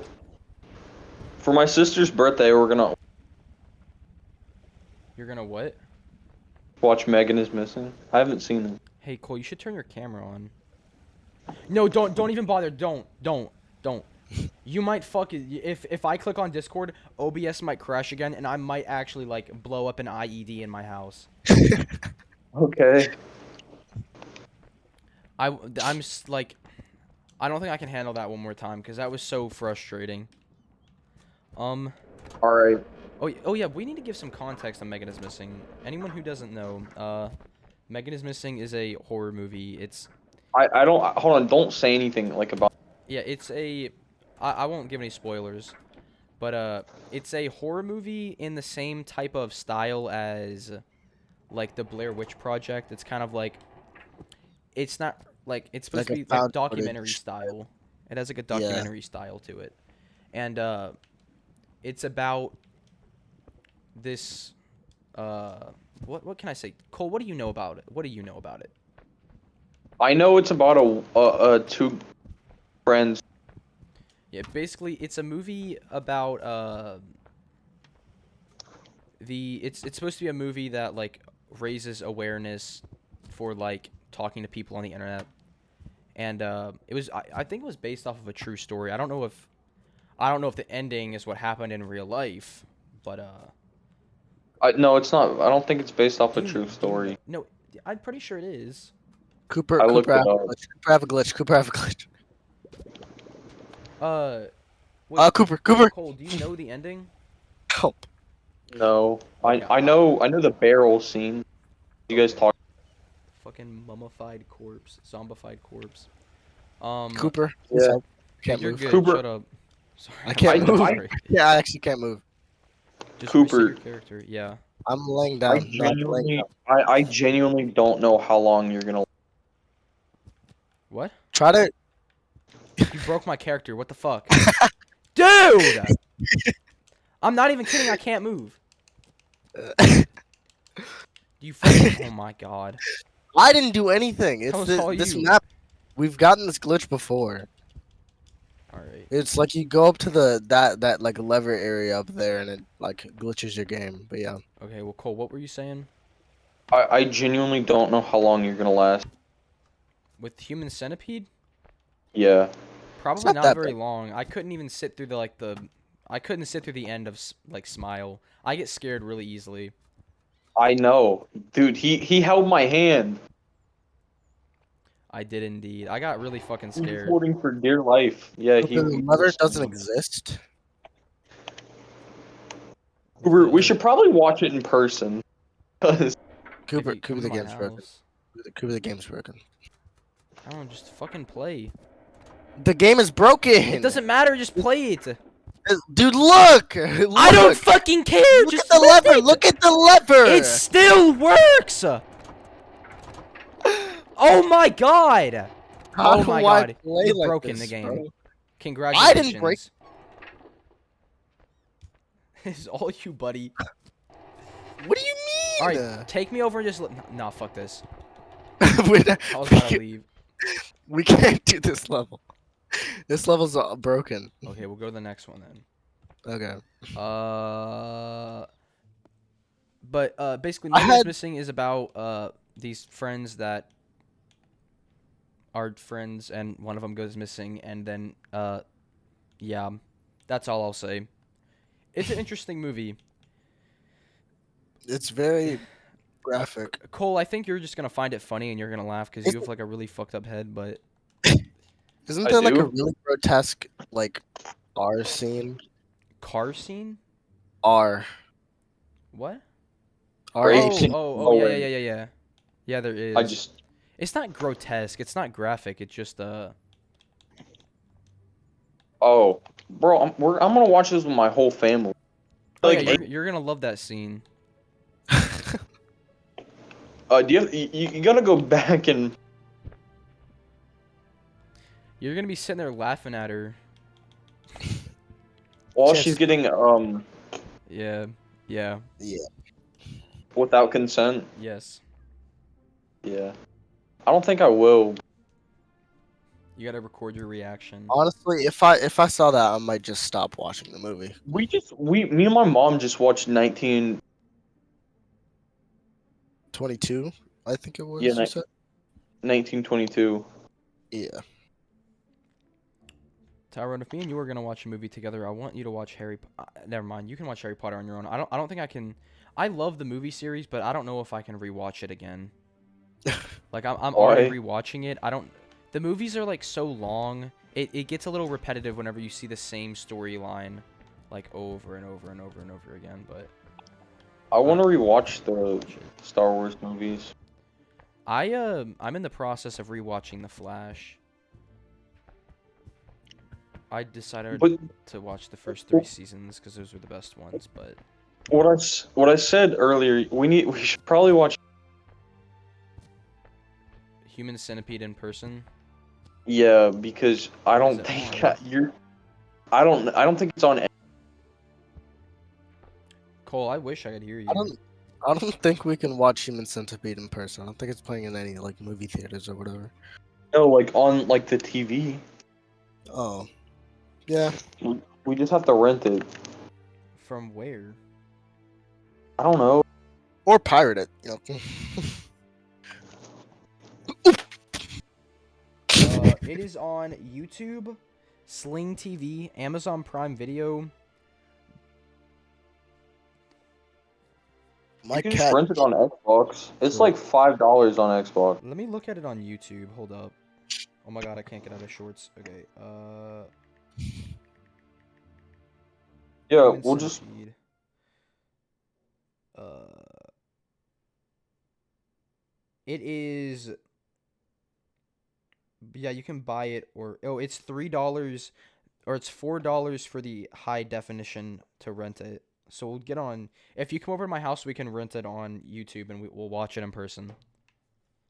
For my sister's birthday, we're gonna You're gonna what? watch Megan is Missing. I haven't seen it. Hey Cole, you should turn your camera on. No, don't even bother. Don't. You might if I click on Discord, OBS might crash again, and I might actually like blow up an IED in my house. Okay. I'm like, I don't think I can handle that one more time because that was so frustrating. All right. Oh yeah, we need to give some context on Megan is Missing. Anyone who doesn't know, Megan is Missing is a horror movie. I don't hold on. Don't say anything like about. Yeah, I won't give any spoilers, but it's a horror movie in the same type of style as like the Blair Witch Project. It's kind of like, it's not like, it's supposed Like to a be like found documentary footage. style. It has like a Yeah. documentary style to it, and it's about this. What can I say? Cole, what do you know about it? What do you know about it? I know it's about two friends. Yeah, basically, it's a movie about it's supposed to be a movie that like raises awareness for like talking to people on the internet, and I think it was based off of a true story. I don't know if the ending is what happened in real life, but No, it's not. I don't think it's based off a do you- true do you story. kn- no, I'm pretty sure it is. Cooper, I looked Cooper, it have a up. glitch. Cooper have a glitch. Cooper have a glitch. Wait, Cooper. Cole, do you know the ending? Help. No, Okay, I know the barrel scene. You guys Okay. talk. Fucking mummified corpse, zombified corpse. Cooper. Yeah. Help. Can't You're move. good. Cooper- Shut up. Sorry. I can't I'm move. sorry. Yeah, I actually can't move. Just Cooper. reset your character. Yeah. I'm laying down. No, I'm laying down. I genuinely don't know how long you're gonna. What? Try to. You broke my character. What the fuck? Dude! I'm not even kidding. I can't move. You fucking. Oh my god. I didn't do anything. It's was all this you. map. We've gotten this glitch before. Alright. It's like you go up to that like lever area up there, and it like glitches your game. But yeah, Okay, well, Cole, what were you saying? I genuinely don't know how long you're gonna last. With Human Centipede? Yeah. Probably not not that very bad. long. I couldn't even sit through I couldn't sit through the end of like Smile. I get scared really easily. I know, dude. He held my hand. I did indeed. I got really fucking He was scared. holding for dear life. Yeah, but he. the lever doesn't exist. We should probably watch it in person. 'Cause Cooper, If you Cooper, come the to my game's broken. house, Cooper, the game's broken. I don't know, just fucking play. The game is broken. It doesn't matter, just play it. Dude, look! I don't fucking care. Look Just at the lift lever. it. Look at the lever. It still works. Oh my god. How Oh do my I god. play You've like broken the this, game. bro? Congratulations. break- This is all you, buddy. What do you mean? All right, take me over and just nah, fuck this. we, I was about to leave. we can't do this level. This level's broken. Okay, we'll go to the next one then. Okay. But basically, I Megan is had- Missing is about these friends that are friends, and one of them goes missing, and then yeah, that's all I'll say. It's an interesting movie. It's very graphic. Cole, I think you're just gonna find it funny and you're gonna laugh because Is you have like a really fucked up head. But Isn't I there like a do? really grotesque like R scene? car scene? R. What? R. Right. Oh, Apes and yeah, lowering. yeah. Yeah, there is. I just. It's not grotesque. It's not graphic. It's just Oh, bro, I'm gonna watch this with my whole family. Oh, Like, yeah, you're gonna love that scene. do you gotta go back and. You're gonna be sitting there laughing at her. While Just- she's getting Yeah. Yeah. without consent. Yes. Yeah. I don't think I will. You gotta record your reaction. Honestly, if I saw that, I might just stop watching the movie. Me and my mom just watched 22, I think it was. Yeah, you said? 1922. Yeah. Tyrone, if me and you are gonna watch a movie together, I want you to watch never mind. You can watch Harry Potter on your own. I don't think I can. I love the movie series, but I don't know if I can rewatch it again. Like I'm already Why? rewatching it. I don't. The movies are like so long. It gets a little repetitive whenever you see the same storyline, like over and over and over and over again. But I want to rewatch the watch it. Star Wars movies. I'm in the process of rewatching The Flash. I decided But to watch the first 3 seasons because those were the best ones. But what I said earlier, we should probably watch. Human Centipede in person. Yeah, because I What is don't it think on? I don't think it's on. Cole, I wish I could hear you. I don't think we can watch Human Centipede in person. I don't think it's playing in any like movie theaters or whatever. No, like on like the TV. Oh, yeah. We just have to rent it. From where? I don't know. Or pirate it. You know. It is on YouTube, Sling TV, Amazon Prime Video. My You can just cat. rent it on Xbox. It's Sure. like $5 on Xbox. Let me look at it on YouTube. Hold up. Oh my god, I can't get out of shorts. Okay. Yeah, Human we'll just. Centipede. It is. Yeah, you can buy it it's $3 or it's $4 for the high definition to rent it. So we'll get on. If you come over to my house, we can rent it on YouTube and we'll watch it in person.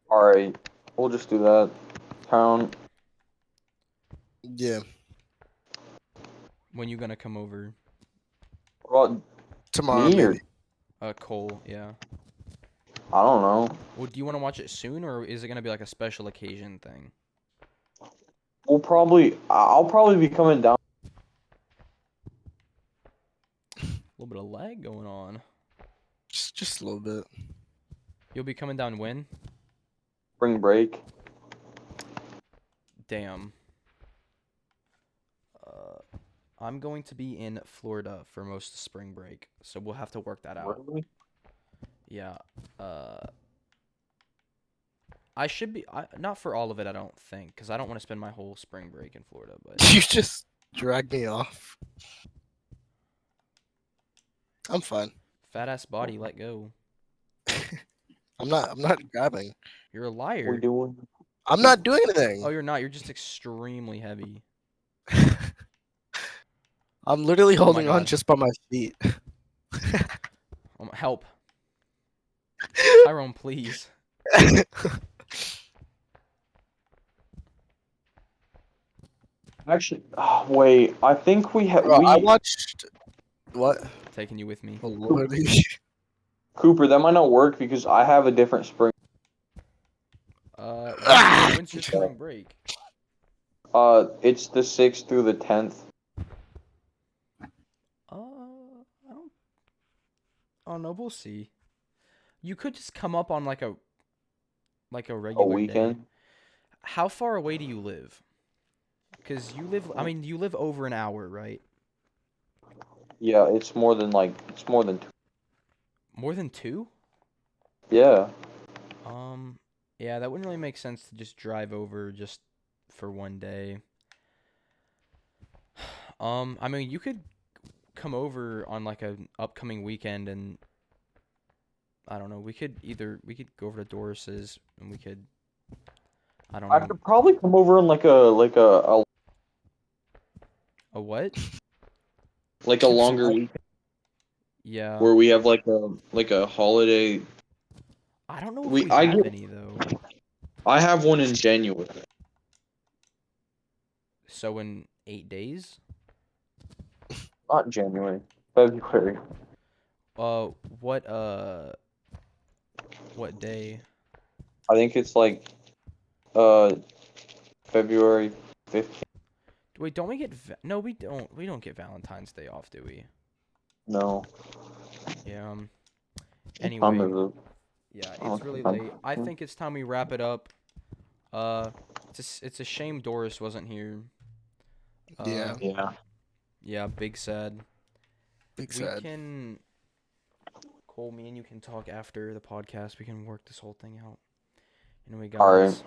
All right, we'll just do that. Town. Yeah. When you gonna come over? Well, Tomorrow, me or maybe. Cole, yeah. I don't know. Well, do you want to watch it soon, or is it gonna be like a special occasion thing? I'll probably be coming down. A little bit of lag going on. Just a little bit. You'll be coming down when? Spring break. Damn. I'm going to be in Florida for most of spring break, so we'll have to work that out. Really? Yeah. I should be not for all of it, I don't think, because I don't want to spend my whole spring break in Florida. But You just dragged me off. I'm fine. fat ass body, let go. I'm not grabbing. You're a We're liar. doing. I'm not doing anything. Oh, you're not. You're just extremely heavy. I'm literally Oh my holding on God. just by my feet. Help. Tyrone, please. Actually, wait. I think we have. Bro, I watched what? Taking you with me. Oh, Lord. Cooper, that might not work because I have a different spring. When's your spring break? It's the 6th through the 10th. I don't. Oh no, we'll see. You could just come up on like a A regular day. weekend. How far away do you live? Because you live over an hour, right? Yeah, it's more than 2. More than 2? Yeah. Yeah, that wouldn't really make sense to just drive over just for one day. I mean, you could come over on like an upcoming weekend and I don't know, we could go over to Doris's and we could I don't I know. could probably come over on like a A what? longer weekend Yeah. where we have like a holiday. I don't know if we- we I have get- any though. I have one in January. So in 8 days? Not January. February. What day? I think it's like February 15th. Wait, don't we get no, we don't. We don't get Valentine's Day off, do we? No. Yeah. What time Anyway, is it? yeah, Oh, it's really okay. late. I think it's time we wrap it up. It's a shame Doris wasn't here. Yeah. Yeah, big sad. Big We sad. can, Cole, me and you can talk after the podcast. We can work this whole thing out. Anyway, Alright. guys.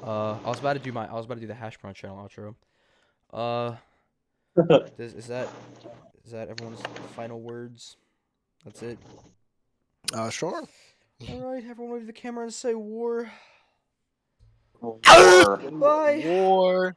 I was about to do the Hashbrown channel outro. Is that everyone's final words? That's it. Sure. All right, everyone wave the camera and say war. Or- Bye. War.